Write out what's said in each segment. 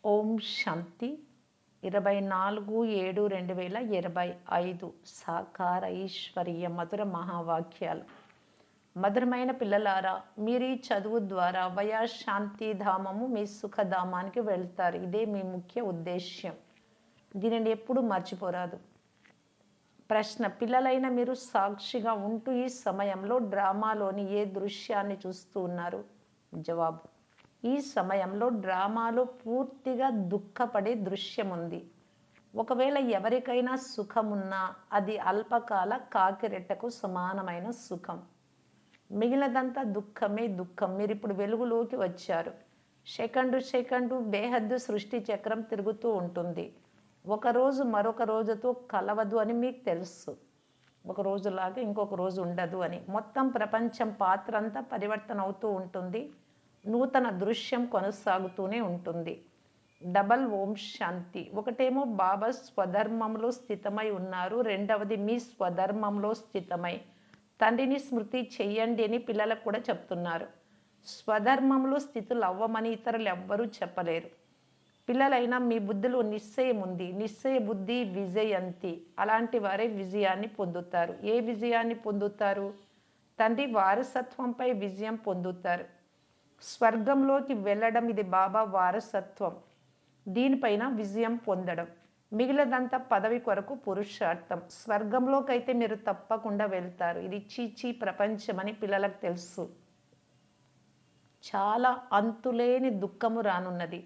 ఓం శాంతి 24/7/2025 సాకార ఈశ్వరీయ మధుర మహావాక్యాలు. మధురమైన పిల్లలారా, మీరు ఈ చదువు ద్వారా వయా శాంతిధామము మీ సుఖధామానికి వెళ్తారు. ఇదే మీ ముఖ్య ఉద్దేశ్యం. దీనిని ఎప్పుడు మర్చిపోరాదు. ప్రశ్న: పిల్లలైన మీరు సాక్షిగా ఉంటూ ఈ సమయంలో డ్రామాలోని ఏ దృశ్యాన్ని చూస్తూ ఉన్నారు? జవాబు: ఈ సమయంలో డ్రామాలో పూర్తిగా దుఃఖపడే దృశ్యం ఉంది. ఒకవేళ ఎవరికైనా సుఖమున్నా అది అల్పకాల కాకిరెట్టకు సమానమైన సుఖం. మిగిలినదంతా దుఃఖమే దుఃఖం. మీరు ఇప్పుడు వెలుగులోకి వచ్చారు. సెకండు బేహద్దు సృష్టి చక్రం తిరుగుతూ ఉంటుంది. ఒకరోజు మరొక రోజుతో కలవదు అని మీకు తెలుసు. ఒక రోజులాగా ఇంకొక రోజు ఉండదు అని. మొత్తం ప్రపంచం పాత్ర అంతా పరివర్తన అవుతూ ఉంటుంది. నూతన దృశ్యం కొనసాగుతూనే ఉంటుంది. డబల్ ఓం శాంతి. ఒకటేమో బాబా స్వధర్మంలో స్థితమై ఉన్నారు. రెండవది మీ స్వధర్మంలో స్థితమై తండ్రిని స్మృతి చెయ్యండి అని పిల్లలకు కూడా చెప్తున్నారు. స్వధర్మంలో స్థితులు అవ్వమని ఇతరులు ఎవ్వరూ చెప్పలేరు. పిల్లలైనా మీ బుద్ధిలో నిశ్చయం ఉంది. నిశ్చయ బుద్ధి విజయంతి. అలాంటి వారే విజయాన్ని పొందుతారు. ఏ విజయాన్ని పొందుతారు? తండ్రి వారసత్వంపై విజయం పొందుతారు. స్వర్గంలోకి వెళ్ళడం ఇది బాబా వారసత్వం. దీనిపైన విజయం పొందడం. మిగిలినంతా పదవి కొరకు పురుషార్థం. స్వర్గంలోకైతే మీరు తప్పకుండా వెళ్తారు. ఇది చీచీ ప్రపంచమని పిల్లలకు తెలుసు. చాలా అంతులేని దుఃఖము రానున్నది.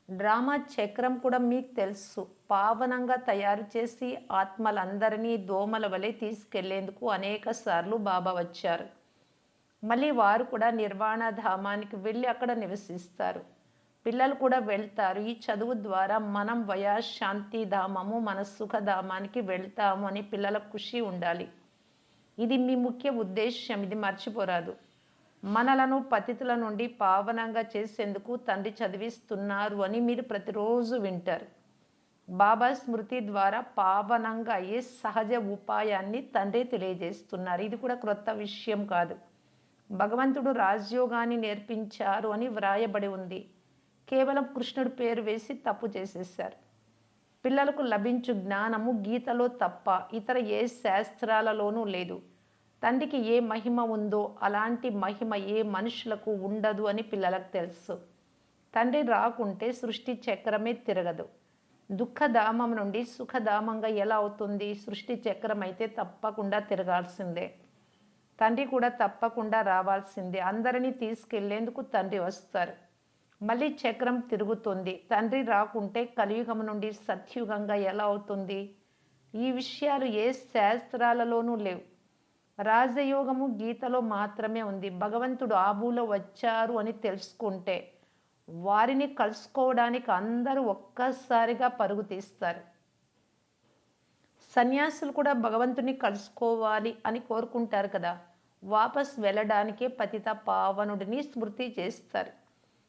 డ్రామా చక్రం కూడా మీకు తెలుసు. పావనంగా తయారు చేసి ఆత్మలందరినీ దోమల వలె తీసుకెళ్లేందుకు అనేక సార్లు బాబా వచ్చారు. మళ్ళీ వారు కూడా నిర్వాణ ధామానికి వెళ్ళి అక్కడ నివసిస్తారు. పిల్లలు కూడా వెళ్తారు. ఈ చదువు ద్వారా మనం వయా శాంతి ధామము, మన సుఖధామానికి వెళ్తాము అని పిల్లలకు ఖుషి ఉండాలి. ఇది మీ ముఖ్య ఉద్దేశ్యం. ఇది మర్చిపోరాదు. మనలను పతితుల నుండి పావనంగా చేసేందుకు తండ్రి చదివిస్తున్నారు అని మీరు ప్రతిరోజు వింటారు. బాబా స్మృతి ద్వారా పావనంగా అయ్యే సహజ ఉపాయాన్ని తండ్రి తెలియజేస్తున్నారు. ఇది కూడా క్రొత్త విషయం కాదు. భగవంతుడు రాజయోగాన్ని నేర్పించారు అని వ్రాయబడి ఉంది. కేవలం కృష్ణుడి పేరు వేసి తప్పు చేసేసారు. పిల్లలకు లభించు జ్ఞానము గీతలో తప్ప ఇతర ఏ శాస్త్రాలలోనూ లేదు. తండ్రికి ఏ మహిమ ఉందో అలాంటి మహిమ ఏ మనుషులకు ఉండదు అని పిల్లలకు తెలుసు. తండ్రి రాకుంటే సృష్టి చక్రమే తిరగదు. దుఃఖధామం నుండి సుఖధామంగా ఎలా అవుతుంది? సృష్టి చక్రం అయితే తప్పకుండా తిరగాల్సిందే. తండ్రి కూడా తప్పకుండా రావాల్సిందే. అందరినీ తీసుకెళ్లేందుకు తండ్రి వస్తారు. మళ్ళీ చక్రం తిరుగుతుంది. తండ్రి రాకుంటే కలియుగం నుండి సత్యుగంగా ఎలా అవుతుంది? ఈ విషయాలు ఏ శాస్త్రాలలోనూ లేవు. రాజయోగము గీతలో మాత్రమే ఉంది. భగవంతుడు ఆబూలో వచ్చారు అని తెలుసుకుంటే వారిని కలుసుకోవడానికి అందరూ ఒక్కసారిగా పరుగు తీస్తారు. సన్యాసులు కూడా భగవంతుని కలుసుకోవాలి అని కోరుకుంటారు కదా. వాపస్ వెళ్ళడానికే పతిత పావనుడిని స్మృతి చేస్తారు.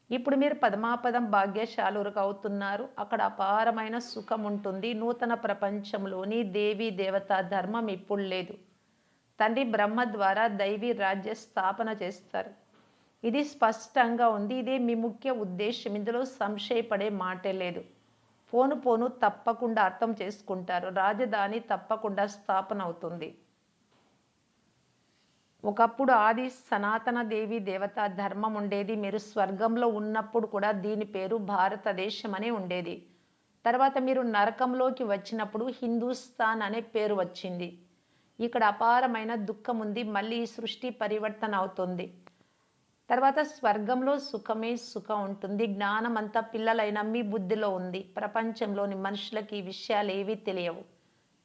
ఇప్పుడు మీరు పదమాపదం భాగ్యశాలురుగా అవుతున్నారు. అక్కడ అపారమైన సుఖం ఉంటుంది. నూతన ప్రపంచంలోని దేవీ దేవతా ధర్మం ఇప్పుడు లేదు. తండ్రి బ్రహ్మ ద్వారా దైవీ రాజ్య స్థాపన చేస్తారు. ఇది స్పష్టంగా ఉంది. ఇదే మీ ముఖ్య ఉద్దేశం. ఇందులో సంశయపడే మాటే లేదు. పోను పోను తప్పకుండా అర్థం చేసుకుంటారు. రాజధాని తప్పకుండా స్థాపన అవుతుంది. ఒకప్పుడు ఆది సనాతన దేవి దేవతా ధర్మం ఉండేది. మీరు స్వర్గంలో ఉన్నప్పుడు కూడా దీని పేరు భారతదేశం అనే ఉండేది. తర్వాత మీరు నరకంలోకి వచ్చినప్పుడు హిందూస్థాన్ అనే పేరు వచ్చింది. ఇక్కడ అపారమైన దుఃఖం ఉంది. మళ్ళీ ఈ సృష్టి పరివర్తన అవుతుంది. తర్వాత స్వర్గంలో సుఖమే సుఖం ఉంటుంది. జ్ఞానం అంతా పిల్లలైన మీ బుద్ధిలో ఉంది. ప్రపంచంలోని మనుషులకి ఈ విషయాలు ఏవీ తెలియవు.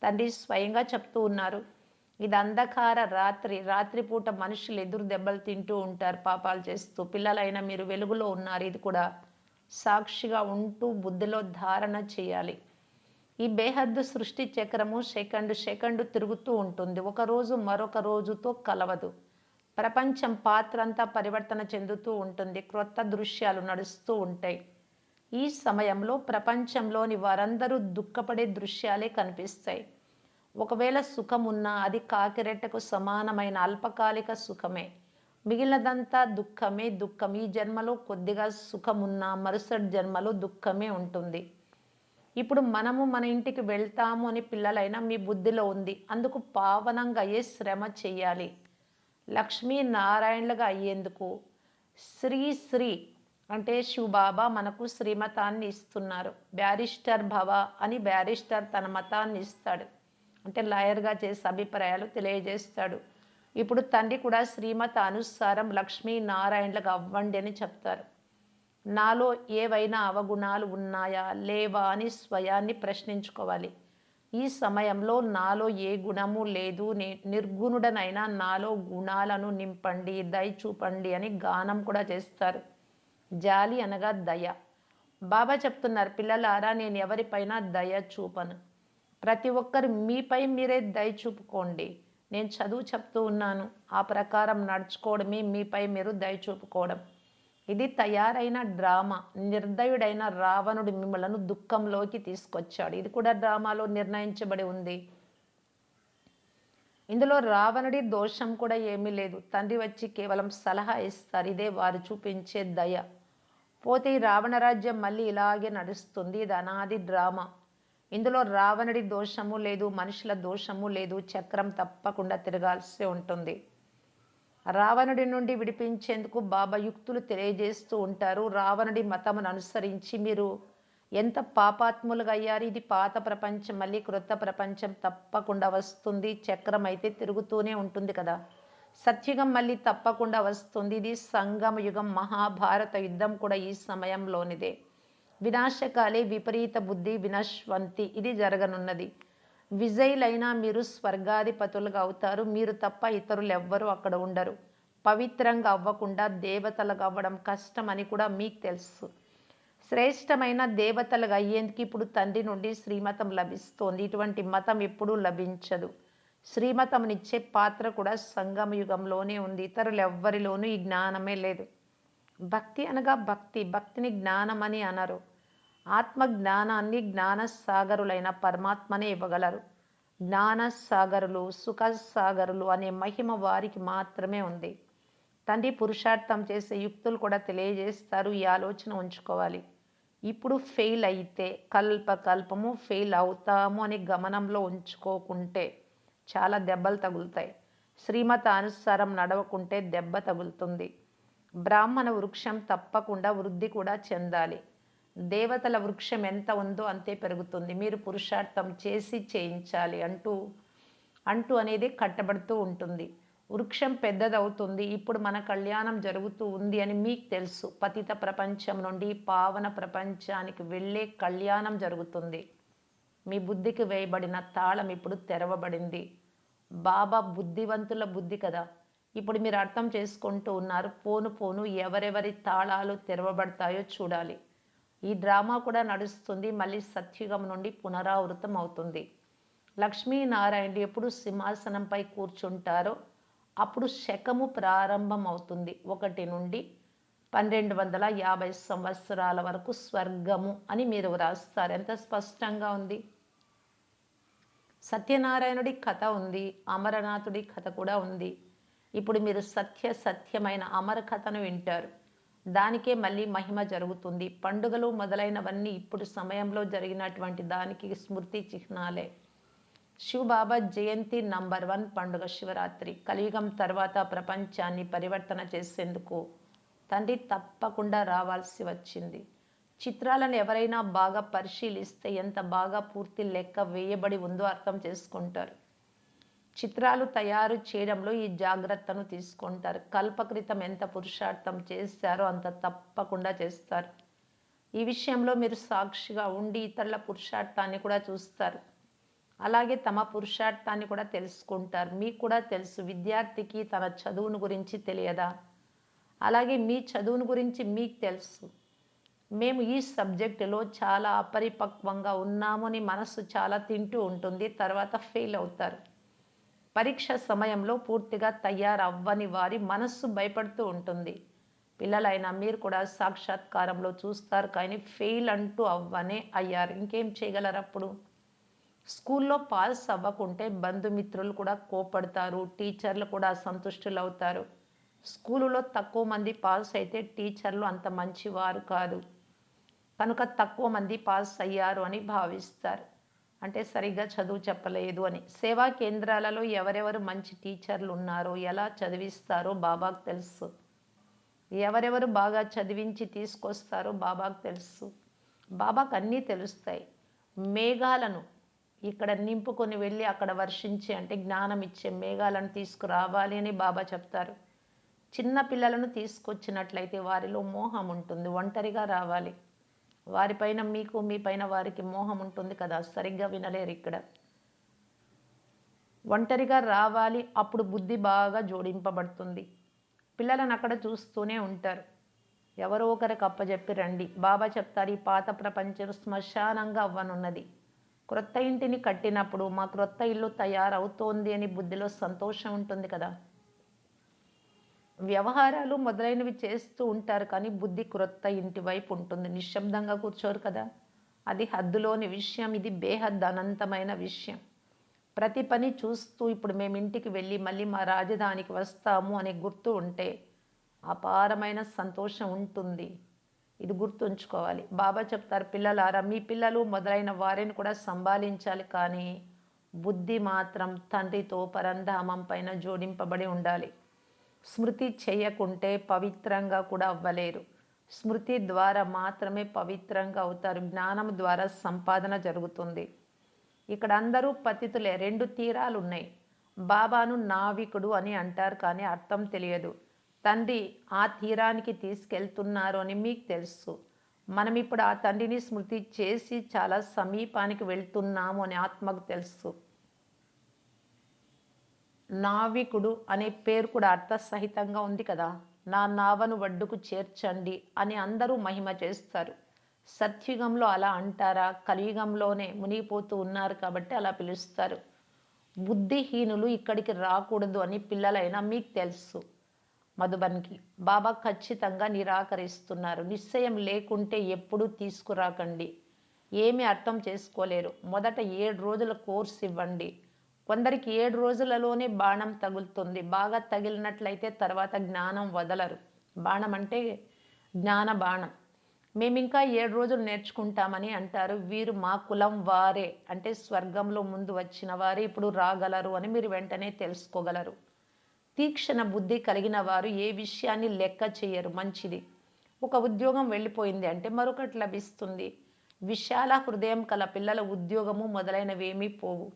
తండ్రి స్వయంగా చెప్తూ ఉన్నారు. ఇది అంధకార రాత్రి. రాత్రిపూట మనుషులు ఎదురు దెబ్బలు తింటూ ఉంటారు పాపాలు చేస్తూ. పిల్లలైన మీరు వెలుగులో ఉన్నారు. ఇది కూడా సాక్షిగా ఉంటూ బుద్ధిలో ధారణ చేయాలి. ఈ బేహద్దు సృష్టి చక్రము సెకండు తిరుగుతూ ఉంటుంది. ఒక రోజు మరొక రోజుతో కలవదు. ప్రపంచం పాత్ర అంతా పరివర్తన చెందుతూ ఉంటుంది. క్రొత్త దృశ్యాలు నడుస్తూ ఉంటాయి. ఈ సమయంలో ప్రపంచంలోని వారందరూ దుఃఖపడే దృశ్యాలే కనిపిస్తాయి. ఒకవేళ సుఖం ఉన్నా అది కాకిరెట్టకు సమానమైన అల్పకాలిక సుఖమే. మిగిలినదంతా దుఃఖమే. దుఃఖం. ఈ జన్మలో కొద్దిగా సుఖమున్నా మరుసటి జన్మలో దుఃఖమే ఉంటుంది. ఇప్పుడు మనము మన ఇంటికి వెళ్తాము అని పిల్లలైనా మీ బుద్ధిలో ఉంది. అందుకు పావనంగా అయ్యే శ్రమ చెయ్యాలి. లక్ష్మీనారాయణలుగా అయ్యేందుకు శ్రీ శ్రీ అంటే శివబాబా మనకు శ్రీమతాన్ని ఇస్తున్నారు. బ్యారిస్టర్ భవ అని బ్యారిస్టర్ తన మతాన్ని ఇస్తాడు. అంటే లాయర్గా చేసే అభిప్రాయాలు తెలియజేస్తాడు. ఇప్పుడు తండ్రి కూడా శ్రీమత అనుసారం లక్ష్మీనారాయణలుగా అవ్వండి అని చెప్తారు. నాలో ఏవైనా అవగుణాలు ఉన్నాయా లేవా అని స్వయాన్ని ప్రశ్నించుకోవాలి. ఈ సమయంలో నాలో ఏ గుణము లేదు, నిర్గుణుడనైనా నాలో గుణాలను నింపండి, దయ చూపండి అని గానం కూడా చేస్తారు. జాలి అనగా దయ. బాబా చెప్తున్నారు, పిల్లలారా నేను ఎవరిపైన దయ చూపను. ప్రతి ఒక్కరు మీపై మీరే దయ చూపుకోండి. నేను చదువు చెప్తూ ఉన్నాను, ఆ ప్రకారం నడుచుకోవడమే మీపై మీరు దయ చూపుకోవడం. ఇది తయారైన డ్రామా. నిర్దయుడైన రావణుడు మిమ్మలను దుఃఖంలోకి తీసుకొచ్చాడు. ఇది కూడా డ్రామాలో నిర్ణయించబడి ఉంది. ఇందులో రావణుడి దోషం కూడా ఏమీ లేదు. తండ్రి వచ్చి కేవలం సలహా ఇస్తారు. ఇదే వారు చూపించే దయ. పోతే ఈ రావణ రాజ్యం మళ్ళీ ఇలాగే నడుస్తుంది. ఇది అనాది డ్రామా. ఇందులో రావణుడి దోషము లేదు, మనుషుల దోషము లేదు. చక్రం తప్పకుండా తిరగాల్సి ఉంటుంది. రావణుడి నుండి విడిపించేందుకు బాబా యుక్తులు తెలియజేస్తూ ఉంటారు. రావణుడి మతమును అనుసరించి మీరు ఎంత పాపాత్ములుగా అయ్యారు. ఇది పాత ప్రపంచం, మళ్ళీ క్రొత్త ప్రపంచం తప్పకుండా వస్తుంది. చక్రం అయితే తిరుగుతూనే ఉంటుంది కదా. సత్యుగం మళ్ళీ తప్పకుండా వస్తుంది. ఇది సంగమ యుగం. మహాభారత యుద్ధం కూడా ఈ సమయంలోనిదే. వినాశకాలే విపరీత బుద్ధి వినశ్వంతి. ఇది జరగనున్నది. విజయులైనా మీరు స్వర్గాధిపతులుగా అవుతారు. మీరు తప్ప ఇతరులు ఎవ్వరూ అక్కడ ఉండరు. పవిత్రంగా అవ్వకుండా దేవతలుగా అవ్వడం కష్టం అని కూడా మీకు తెలుసు. శ్రేష్టమైన దేవతలుగా అయ్యేందుకు ఇప్పుడు తండ్రి నుండి శ్రీమతం లభిస్తోంది. ఇటువంటి మతం ఎప్పుడూ లభించదు. శ్రీమతంనిచ్చే పాత్ర కూడా సంగమ యుగంలోనే ఉంది. ఇతరులు ఎవ్వరిలోనూ ఈ జ్ఞానమే లేదు. భక్తి అనగా భక్తి. భక్తిని జ్ఞానం అని అనరు. ఆత్మ జ్ఞానాన్ని జ్ఞానసాగరులైన పరమాత్మనే ఇవ్వగలరు. జ్ఞానసాగరులు, సుఖసాగరులు అనే మహిమ వారికి మాత్రమే ఉంది. తండ్రి పురుషార్థం చేసే యుక్తులు కూడా తెలియజేస్తారు. ఈ ఆలోచన ఉంచుకోవాలి. ఇప్పుడు ఫెయిల్ అయితే కల్పము ఫెయిల్ అవుతాము అని గమనంలో ఉంచుకోకుంటే చాలా దెబ్బలు తగులుతాయి. శ్రీమత అనుసారం నడవకుంటే దెబ్బ తగులుతుంది. బ్రాహ్మణ వృక్షం తప్పకుండా వృద్ధి కూడా చెందాలి. దేవతల వృక్షం ఎంత ఉందో అంతే పెరుగుతుంది. మీరు పురుషార్థం చేసి చేయించాలి అంటూ అనేది కట్టబడుతూ ఉంటుంది. వృక్షం పెద్దదవుతుంది. ఇప్పుడు మన కళ్యాణం జరుగుతూ ఉంది అని మీకు తెలుసు. పతిత ప్రపంచం నుండి పావన ప్రపంచానికి వెళ్ళే కళ్యాణం జరుగుతుంది. మీ బుద్ధికి వేయబడిన తాళం ఇప్పుడు తెరవబడింది. బాబా బుద్ధివంతుల బుద్ధి కదా. ఇప్పుడు మీరు అర్థం చేసుకుంటూ ఉన్నారు. పోను పోను ఎవరెవరి తాళాలు తెరవబడతాయో చూడాలి. ఈ డ్రామా కూడా నడుస్తుంది. మళ్ళీ సత్యుగం నుండి పునరావృతం అవుతుంది. లక్ష్మీనారాయణుడు ఎప్పుడు సింహాసనంపై కూర్చుంటారో అప్పుడు శకము ప్రారంభం అవుతుంది. 1 నుండి 1250 సంవత్సరాల వరకు స్వర్గము అని మీరు వ్రాస్తారు. ఎంత స్పష్టంగా ఉంది. సత్యనారాయణుడి కథ ఉంది, అమరనాథుడి కథ కూడా ఉంది. ఇప్పుడు మీరు సత్యమైన అమర కథను వింటారు. దానికే మళ్ళీ మహిమ జరుగుతుంది. పండుగలు మొదలైనవన్నీ ఇప్పుడు సమయంలో జరిగినటువంటి దానికి స్మృతి చిహ్నాలే. శివబాబా జయంతి నంబర్ 1 పండుగ శివరాత్రి. కలియుగం తర్వాత ప్రపంచాన్ని పరివర్తన చేసేందుకు తండ్రి తప్పకుండా రావాల్సి వచ్చింది. చిత్రాలను ఎవరైనా బాగా పరిశీలిస్తే ఎంత బాగా పూర్తి లెక్క వేయబడి ఉందో అర్థం చేసుకుంటారు. చిత్రాలు తయారు చేయడంలో ఈ జాగ్రత్తను తీసుకుంటారు. కల్పకృతం ఎంత పురుషార్థం చేస్తారో అంత తప్పకుండా చేస్తారు. ఈ విషయంలో మీరు సాక్షిగా ఉండి ఇతరుల పురుషార్థాన్ని కూడా చూస్తారు. అలాగే తమ పురుషార్థాన్ని కూడా తెలుసుకుంటారు. మీకు కూడా తెలుసు, విద్యార్థికి తన చదువును గురించి తెలియదా? అలాగే మీ చదువును గురించి మీకు తెలుసు. మేము ఈ సబ్జెక్టులో చాలా అపరిపక్వంగా ఉన్నామని మనసు చాలా తింటూ ఉంటుంది. తర్వాత ఫెయిల్ అవుతారు. పరీక్ష సమయంలో పూర్తిగా తయారవ్వని వారి మనస్సు భయపడుతూ ఉంటుంది. పిల్లలైనా మీరు కూడా సాక్షాత్కారంలో చూస్తారు, కానీ ఫెయిల్ అంటూ అవ్వనే అయ్యారు. ఇంకేం చేయగలరు? అప్పుడు స్కూల్లో పాస్ అవ్వకుంటే బంధుమిత్రులు కూడా కోపడతారు, టీచర్లు కూడా అసంతుష్టులు అవుతారు. స్కూలులో తక్కువ మంది పాస్ అయితే టీచర్లు అంత మంచివారు కాదు, కనుక తక్కువ మంది పాస్ అయ్యారు అని భావిస్తారు. అంటే సరిగ్గా చదువు చెప్పలేదు అని. సేవా కేంద్రాలలో ఎవరెవరు మంచి టీచర్లు ఉన్నారో, ఎలా చదివిస్తారో బాబాకు తెలుసు. ఎవరెవరు బాగా చదివించి తీసుకొస్తారో బాబాకు తెలుసు. బాబాకు అన్నీ తెలుస్తాయి. మేఘాలను ఇక్కడ నింపుకొని వెళ్ళి అక్కడ వర్షించి, అంటే జ్ఞానం ఇచ్చే మేఘాలను తీసుకురావాలి అని బాబా చెప్తారు. చిన్న పిల్లలను తీసుకొచ్చినట్లయితే వారిలో మోహం ఉంటుంది, ఒంటరిగా రావాలి. వారిపైన మీకు, మీ పైన వారికి మోహం ఉంటుంది కదా, సరిగ్గా వినలేరు ఇక్కడ. ఒంటరిగా రావాలి, అప్పుడు బుద్ధి బాగా జోడింపబడుతుంది. పిల్లలను అక్కడ చూస్తూనే ఉంటారు. ఎవరో ఒకరికి అప్పచెప్పి రండి. బాబా చెప్తారు, ఈ పాత ప్రపంచం శ్మశానంగా అవ్వనున్నది. క్రొత్త ఇంటిని కట్టినప్పుడు మా క్రొత్త ఇల్లు తయారవుతోంది అని బుద్ధిలో సంతోషం ఉంటుంది కదా. వ్యవహారాలు మొదలైనవి చేస్తూ ఉంటారు, కానీ బుద్ధి క్రొత్త ఇంటి వైపు ఉంటుంది. నిశ్శబ్దంగా కూర్చోరు కదా. అది హద్దులోని విషయం, ఇది బేహద్ అనంతమైన విషయం. ప్రతి పని చూస్తూ ఇప్పుడు మేము ఇంటికి వెళ్ళి మళ్ళీ మా రాజధానికి వస్తాము అనే గుర్తు ఉంటే అపారమైన సంతోషం ఉంటుంది. ఇది గుర్తుంచుకోవాలి. బాబా చెప్తారు, పిల్లలారా మీ పిల్లలు మొదలైన వారిని కూడా సంభాలించాలి, కానీ బుద్ధి మాత్రం తండ్రితో పరంధామం పైన జోడింపబడి ఉండాలి. స్మృతి చేయకుంటే పవిత్రంగా కూడా అవ్వలేరు. స్మృతి ద్వారా మాత్రమే పవిత్రంగా అవుతారు. జ్ఞానం ద్వారా సంపాదన జరుగుతుంది. ఇక్కడ అందరూ పతితులే. 2 తీరాలు ఉన్నాయి. బాబాను నావికుడు అని అంటారు, కానీ అర్థం తెలియదు. తండ్రి ఆ తీరానికి తీసుకెళ్తున్నారు అని మీకు తెలుసు. మనం ఇప్పుడు ఆ తండ్రిని స్మృతి చేసి చాలా సమీపానికి వెళ్తున్నాము అని ఆత్మకు తెలుసు. నావికుడు అనే పేరు కూడా అర్థసహితంగా ఉంది కదా. నా నావను ఒడ్డుకు చేర్చండి అని అందరూ మహిమ చేస్తారు. సత్యుగంలో అలా అంటారా? కలియుగంలోనే మునిగిపోతూ ఉన్నారు కాబట్టి అలా పిలుస్తారు. బుద్ధిహీనులు ఇక్కడికి రాకూడదు అని పిల్లలైనా మీకు తెలుసు. మధుబన్కి బాబా ఖచ్చితంగా నిరాకరిస్తున్నారు. నిశ్చయం లేకుంటే ఎప్పుడూ తీసుకురాకండి. ఏమీ అర్థం చేసుకోలేరు. మొదట 7 రోజుల కోర్సు ఇవ్వండి. కొందరికి 7 రోజులలోనే బాణం తగులుతుంది. బాగా తగిలినట్లయితే తర్వాత జ్ఞానం వదలరు. బాణం అంటే జ్ఞాన బాణం. మేమింకా 7 రోజులు నేర్చుకుంటామని అంటారు. వీరు మా కులం వారే, అంటే స్వర్గంలో ముందు వచ్చిన వారే ఇప్పుడు రాగలరు అని మీరు వెంటనే తెలుసుకోగలరు. తీక్షణ బుద్ధి కలిగిన వారు ఏ విషయాన్ని లెక్క చేయరు. మంచిది. ఒక ఉద్యోగం వెళ్ళిపోయింది అంటే మరొకటి లభిస్తుంది. విశాల హృదయం కల పిల్లల ఉద్యోగము మొదలైనవేమీ పోవు.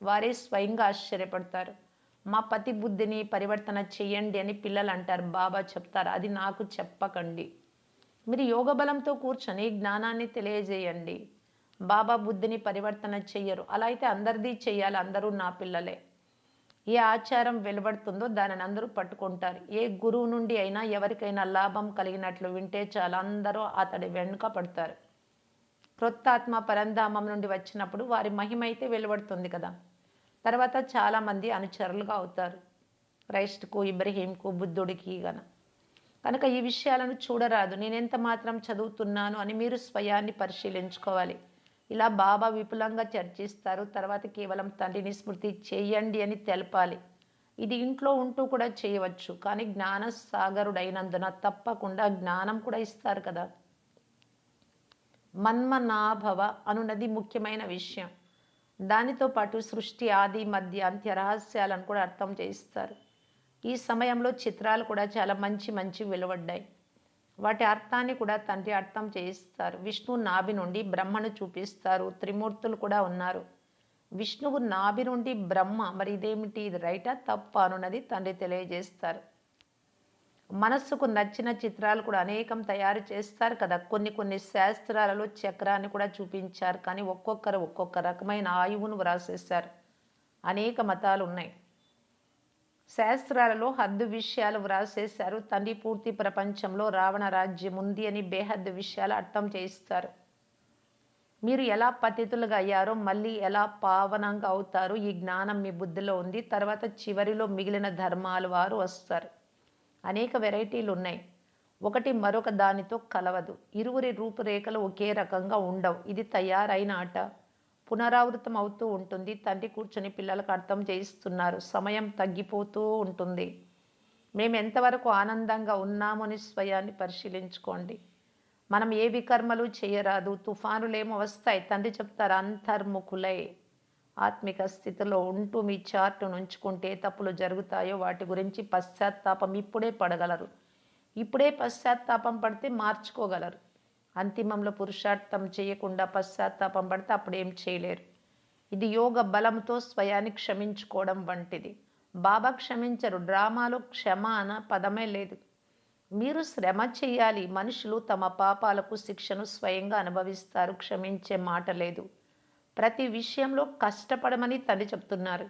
వారే స్వయంగా ఆశ్చర్యపడతారు. మా పతి బుద్ధిని పరివర్తన చెయ్యండి అని పిల్లలు అంటారు. బాబా చెప్తారు, అది నాకు చెప్పకండి. మీరు యోగ బలంతో కూర్చొని జ్ఞానాన్ని తెలియజేయండి. బాబా బుద్ధిని పరివర్తన చెయ్యరు. అలా అయితే అందరిది చెయ్యాలి, అందరూ నా పిల్లలే. ఏ ఆచారం వెలువడుతుందో దానిని అందరూ పట్టుకుంటారు. ఏ గురువు నుండి అయినా ఎవరికైనా లాభం కలిగినట్లు వింటే చాలా అందరూ అతడి వెనుక పడతారు. క్రొత్త ఆత్మ పరంధామం నుండి వచ్చినప్పుడు వారి మహిమ అయితే వెలువడుతుంది కదా. తర్వాత చాలామంది అనుచరులుగా అవుతారు. క్రైస్ట్కు, ఇబ్రహీంకు, బుద్ధుడికి కనుక ఈ విషయాలను చూడరాదు. నేనెంత మాత్రం చదువుతున్నాను అని మీరు స్వయాన్ని పరిశీలించుకోవాలి. ఇలా బాబా విపులంగా చర్చిస్తారు. తర్వాత కేవలం తండ్రిని స్మృతి చేయండి అని తెలపాలి. ఇది ఇంట్లో ఉంటూ కూడా చేయవచ్చు, కానీ జ్ఞాన సాగరుడైనందున తప్పకుండా జ్ఞానం కూడా ఇస్తారు కదా. మన్మనాభవ అనున్నది ముఖ్యమైన విషయం. దానితో పాటు సృష్టి ఆది మధ్య అంత్య రహస్యాలను కూడా అర్థం చేయిస్తారు. ఈ సమయంలో చిత్రాలు కూడా చాలా మంచి మంచి వెలువడ్డాయి. వాటి అర్థాన్ని కూడా తండ్రి అర్థం చేయిస్తారు. విష్ణు నాభి నుండి బ్రహ్మను చూపిస్తారు. త్రిమూర్తులు కూడా ఉన్నారు. విష్ణువు నాభి నుండి బ్రహ్మ, మరి ఇదేమిటి, ఇది రైటా తప్ప అనున్నది తండ్రి తెలియజేస్తారు. మనస్సుకు నచ్చిన చిత్రాలు కూడా అనేకం తయారు చేస్తారు కదా. కొన్ని కొన్ని శాస్త్రాలలో చక్రాన్ని కూడా చూపించారు, కానీ ఒక్కొక్కరు ఒక్కొక్క రకమైన ఆయువును వ్రాసేశారు. అనేక మతాలు ఉన్నాయి. శాస్త్రాలలో హద్దు విషయాలు వ్రాసేశారు. తండ్రి పూర్తి ప్రపంచంలో రావణ రాజ్యం ఉంది అని బేహద్దు విషయాలు అర్థం చేయిస్తారు. మీరు ఎలా పతితులుగా అయ్యారో మళ్ళీ ఎలా పావనంగా అవుతారు, ఈ జ్ఞానం మీ బుద్ధిలో ఉంది. తర్వాత చివరిలో మిగిలిన ధర్మాలు వారు వస్తారు. అనేక వెరైటీలు ఉన్నాయి. ఒకటి మరొక దానితో కలవదు. ఇరువురి రూపురేఖలు ఒకే రకంగా ఉండవు. ఇది తయారైన ఆట, పునరావృతం అవుతూ ఉంటుంది. తండ్రి కూర్చొని పిల్లలకు అర్థం చేయిస్తున్నారు. సమయం తగ్గిపోతూ ఉంటుంది. మేము ఎంతవరకు ఆనందంగా ఉన్నామని స్వయాన్ని పరిశీలించుకోండి. మనం ఏ వికర్మలు చేయరాదు. తుఫానులేమో వస్తాయి. తండ్రి చెప్తారు, అంతర్ముఖులై ఆత్మిక స్థితిలో ఉంటూ మీ చార్టును ఉంచుకుంటే తప్పులు జరుగుతాయో వాటి గురించి పశ్చాత్తాపం ఇప్పుడే పడగలరు. ఇప్పుడే పశ్చాత్తాపం పడితే మార్చుకోగలరు. అంతిమంలో పురుషార్థం చేయకుండా పశ్చాత్తాపం పడితే అప్పుడేం చేయలేరు. ఇది యోగ బలంతో స్వయాన్ని క్షమించుకోవడం వంటిది. బాబా క్షమించరు. డ్రామాలో క్షమ అన పదమే లేదు. మీరు శ్రమ చేయాలి. మనుషులు తమ పాపాలకు శిక్షను స్వయంగా అనుభవిస్తారు. క్షమించే మాట లేదు. ప్రతి విషయంలో కష్టపడమని తండ్రి చెప్తున్నారు.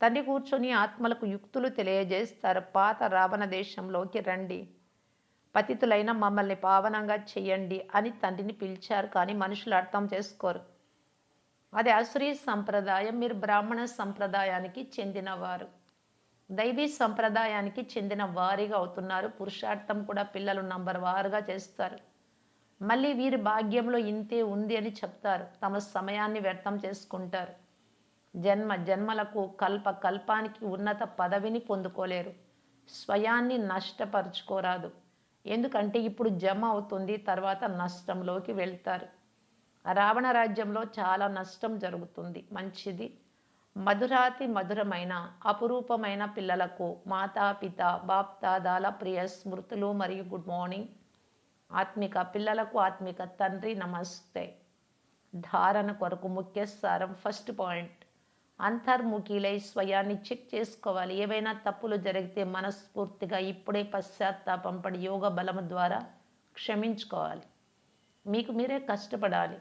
తండ్రి కూర్చొని ఆత్మలకు యుక్తులు తెలియజేస్తారు. పాత రావణ దేశంలోకి రండి, పతితులైన మమ్మల్ని పావనంగా చెయ్యండి అని తండ్రిని పిలిచారు. కానీ మనుషులు అర్థం చేసుకోరు. అది అసురీ సంప్రదాయం. మీరు బ్రాహ్మణ సంప్రదాయానికి చెందినవారు, దైవీ సంప్రదాయానికి చెందిన వారిగా అవుతున్నారు. పురుషార్థం కూడా పిల్లలు నంబర్ వారుగా చేస్తారు. మళ్ళీ వీరి భాగ్యంలో ఇంతే ఉంది అని చెప్తారు. తమ సమయాన్ని వ్యర్థం చేసుకుంటారు. జన్మ జన్మలకు కల్ప కల్పానికి ఉన్నత పదవిని పొందుకోలేరు. స్వయాన్ని నష్టపరుచుకోరాదు. ఎందుకంటే ఇప్పుడు జమ అవుతుంది, తర్వాత నష్టంలోకి వెళ్తారు. రావణ రాజ్యంలో చాలా నష్టం జరుగుతుంది. మంచిది. మధురాతి మధురమైన అపురూపమైన పిల్లలకు మాతాపిత బాప్దాదాల ప్రియ స్మృతులు మరియు గుడ్ మార్నింగ్. ఆత్మిక పిల్లలకు ఆత్మిక తండ్రి నమస్తే. ధారణ కొరకు ముఖ్య సారం. ఫస్ట్ పాయింట్, అంతర్ముఖిలై స్వయాన్ని చెక్ చేసుకోవాలి. ఏవైనా తప్పులు జరిగితే మనస్ఫూర్తిగా ఇప్పుడే పశ్చాత్తాపం పడి యోగ బలము ద్వారా క్షమించుకోవాలి. మీకు మీరే కష్టపడాలి.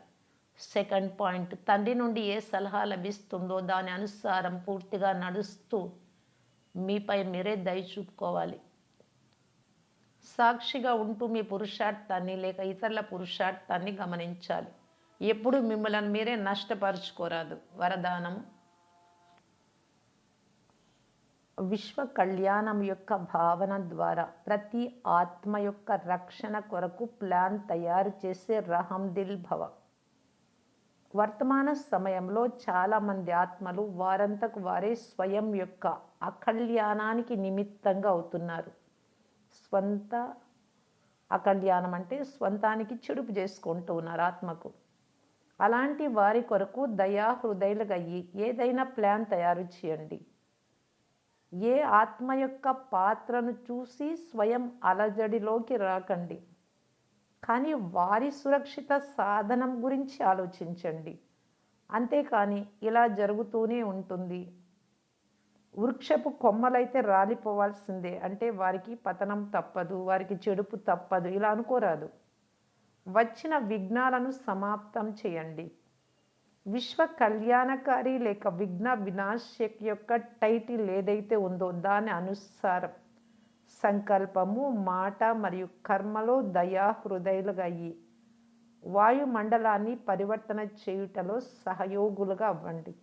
సెకండ్ పాయింట్, తండ్రి నుండి ఏ సలహా లభిస్తుందో దాని అనుసారం పూర్తిగా నడుస్తూ మీపై మీరే దయ చూపుకోవాలి. సాక్షిగా ఉంటూ మీ పురుషార్థాన్ని లేక ఇతరుల పురుషార్థాన్ని గమనించాలి. ఎప్పుడు మిమ్మల్ని మీరే నష్టపరుచుకోరాదు. వరదానం, విశ్వ కళ్యాణం యొక్క భావన ద్వారా ప్రతి ఆత్మ యొక్క రక్షణ కొరకు ప్లాన్ తయారు చేసే రహం దిల్ భవ. వర్తమాన సమయంలో చాలామంది ఆత్మలు వారంతకు వారే స్వయం యొక్క అకళ్యాణానికి నిమిత్తంగా అవుతున్నారు. స్వంత అకళ్యాణం అంటే స్వంతానికి చెడుపు చేసుకుంటూ ఉన్నారు ఆత్మకు. అలాంటి వారి కొరకు దయా హృదయులుగా అయ్యి ఏదైనా ప్లాన్ తయారు చేయండి. ఏ ఆత్మ యొక్క పాత్రను చూసి స్వయం అలజడిలోకి రాకండి, కానీ వారి సురక్షిత సాధనం గురించి ఆలోచించండి. అంతేకాని ఇలా జరుగుతూనే ఉంటుంది, వృక్షపు కొమ్మలైతే రాలిపోవాల్సిందే అంటే వారికి పతనం తప్పదు, వారికి చెడుపు తప్పదు, ఇలా అనుకోరాదు. వచ్చిన విఘ్నాలను సమాప్తం చేయండి. విశ్వ కళ్యాణకారి లేక విఘ్న వినాశక్ యొక్క టైటిల్ ఏదైతే ఉందో దాని అనుసారం సంకల్పము, మాట మరియు కర్మలో దయా హృదయులుగా అయ్యి వాయుమండలాన్ని పరివర్తన చేయుటలో సహయోగులుగా అవ్వండి.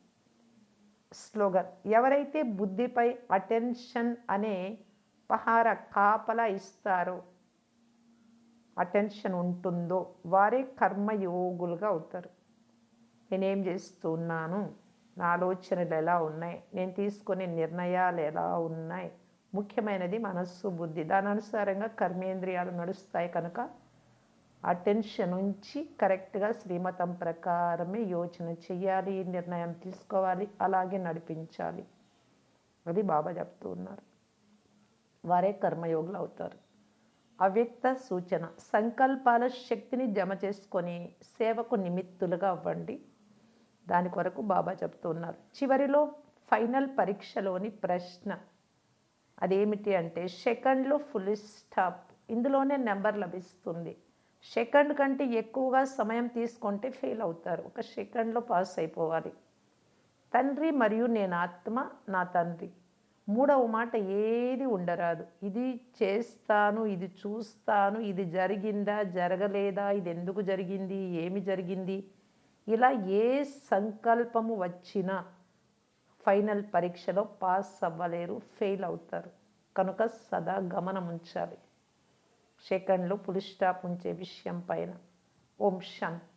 స్లోగన్, ఎవరైతే బుద్ధిపై అటెన్షన్ అనే పహార కాపలా ఇస్తారో, అటెన్షన్ ఉంటుందో వారే కర్మయోగులుగా అవుతారు. నేనేం చేస్తున్నాను, నా ఆలోచనలు ఎలా ఉన్నాయి, నేను తీసుకునే నిర్ణయాలు ఎలా ఉన్నాయి, ముఖ్యమైనది మనస్సు బుద్ధి. దాని అనుసారంగా కర్మేంద్రియాలు నడుస్తాయి. కనుక అటెన్షన్ ఉంచి కరెక్ట్గా శ్రీమతం ప్రకారమే యోచన చెయ్యాలి, నిర్ణయం తీసుకోవాలి, అలాగే నడిపించాలి. అది బాబా చెప్తూ ఉన్నారు. వారే కర్మయోగులు అవుతారు. అవ్యక్త సూచన, సంకల్పాల శక్తిని జమ చేసుకొని సేవకు నిమిత్తులుగా అవ్వండి. దాని కొరకు బాబా చెప్తున్నారు. చివరిలో ఫైనల్ పరీక్షలోని ప్రశ్న అదేమిటి అంటే సెకండ్లో ఫుల్ స్టాప్. ఇందులోనే నెంబర్ లభిస్తుంది. సెకండ్ కంటే ఎక్కువగా సమయం తీసుకుంటే ఫెయిల్ అవుతారు. ఒక సెకండ్లో పాస్ అయిపోవాలి. తండ్రి మరియు నేను ఆత్మ, నా తండ్రి. మూడవ మాట ఏది ఉండరాదు. ఇది చేస్తాను, ఇది చూస్తాను, ఇది జరిగిందా జరగలేదా, ఇది ఎందుకు జరిగింది, ఏమి జరిగింది, ఇలా ఏ సంకల్పము వచ్చినా ఫైనల్ పరీక్షలో పాస్ అవ్వలేరు, ఫెయిల్ అవుతారు. కనుక సదా గమనం ఉంచాలి. సెకండ్లో ఫుల్ స్టాప్ ఉంచే విషయం పైన. ఓం శాంతి.